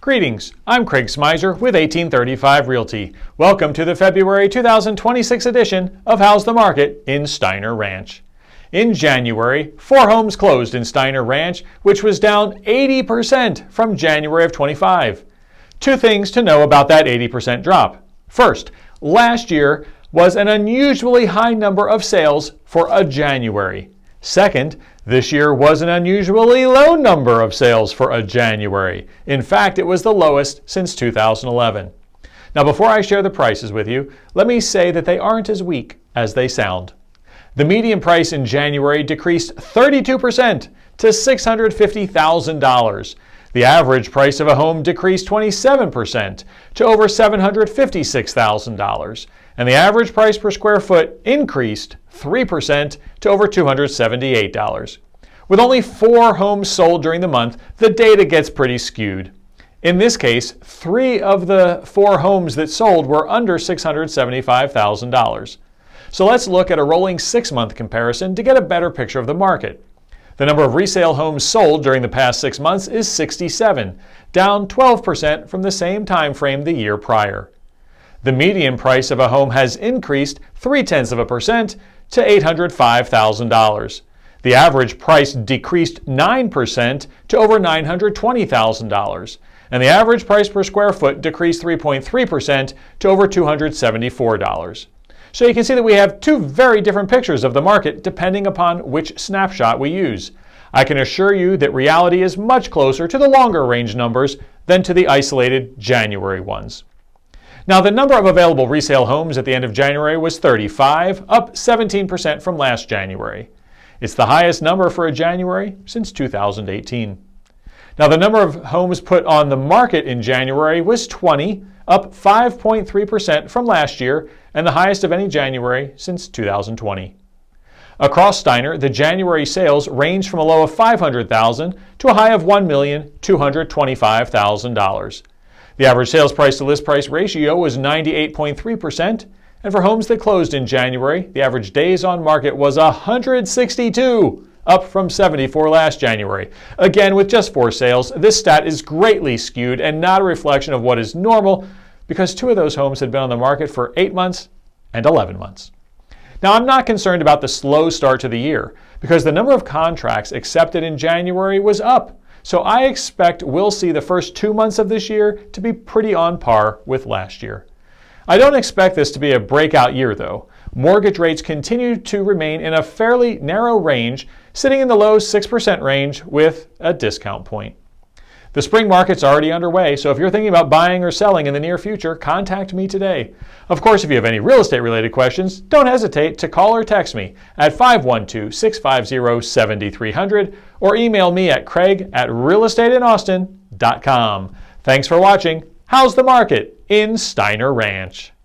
Greetings, I'm Craig Smyser with 1835 Realty. Welcome to the February 2026 edition of How's the Market in Steiner Ranch. In January, 4 homes closed in Steiner Ranch, which was down 80% from January of 25. Two things to know about that 80% drop. First, last year was an unusually high number of sales for a January. Second, this year was an unusually low number of sales for a January. In fact, it was the lowest since 2011. Now, before I share the prices with you, let me say that they aren't as weak as they sound. The median price in January decreased 32% to $650,000. The average price of a home decreased 27% to over $756,000. And the average price per square foot increased 3% to over $278. With only 4 homes sold during the month, the data gets pretty skewed. In this case, 3 of the 4 homes that sold were under $675,000. So let's look at a rolling 6-month comparison to get a better picture of the market. The number of resale homes sold during the past 6 months is 67, down 12% from the same time frame the year prior. The median price of a home has increased 0.3% to $805,000. The average price decreased 9% to over $920,000. And the average price per square foot decreased 3.3% to over $274. So you can see that we have 2 very different pictures of the market depending upon which snapshot we use. I can assure you that reality is much closer to the longer range numbers than to the isolated January ones. Now, the number of available resale homes at the end of January was 35, up 17% from last January. It's the highest number for a January since 2018. Now, the number of homes put on the market in January was 20, up 5.3% from last year, and the highest of any January since 2020. Across Steiner, the January sales ranged from a low of $500,000 to a high of $1,225,000. The average sales price to list price ratio was 98.3%, and for homes that closed in January, the average days on market was 162, up from 74 last January. Again, with just 4 sales, this stat is greatly skewed and not a reflection of what is normal, because 2 of those homes had been on the market for 8 months and 11 months. Now, I'm not concerned about the slow start to the year, because the number of contracts accepted in January was up. So I expect we'll see the first 2 months of this year to be pretty on par with last year. I don't expect this to be a breakout year, though. Mortgage rates continue to remain in a fairly narrow range, sitting in the low 6% range with a discount point. The spring market's already underway, so if you're thinking about buying or selling in the near future, contact me today. Of course, if you have any real estate related questions, don't hesitate to call or text me at 512-650-7300 or email me at craig@realestateinaustin.com. Thanks for watching How's the Market in Steiner Ranch.